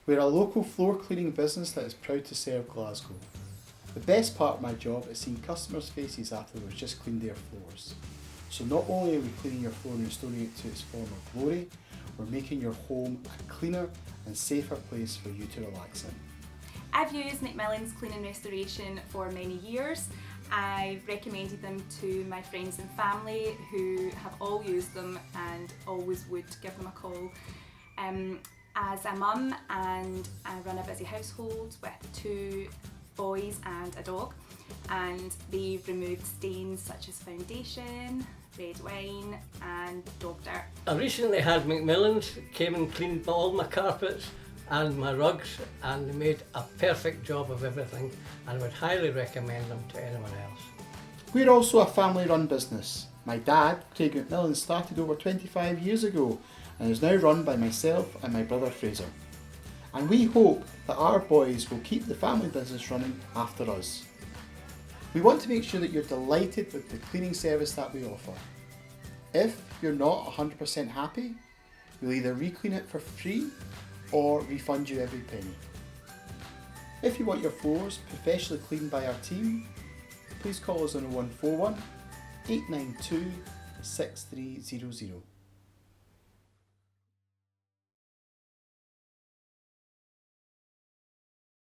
We're a local floor cleaning business that is proud to serve Glasgow. The best part of my job is seeing customers' faces after we've just cleaned their floors. So not only are we cleaning your floor and restoring it to its former glory, we're making your home a cleaner and safer place for you to relax in. I've used Mcmillans Cleaning Restoration for many years. I've recommended them to my friends and family who have all used them and always would give them a call. As a mum, and I run a busy household with 2 boys and a dog, and they've removed stains such as foundation, red wine and dog dirt. I recently had Mcmillans came and cleaned all my carpets and my rugs, and they made a perfect job of everything, and I would highly recommend them to anyone else. We're also a family-run business. My dad, Craig Mcmillan, started over 25 years ago and is now run by myself and my brother Fraser. And we hope that our boys will keep the family business running after us. We want to make sure that you're delighted with the cleaning service that we offer. If you're not 100% happy, we'll either re-clean it for free or refund you every penny. If you want your floors professionally cleaned by our team, please call us on 0141 892 6300.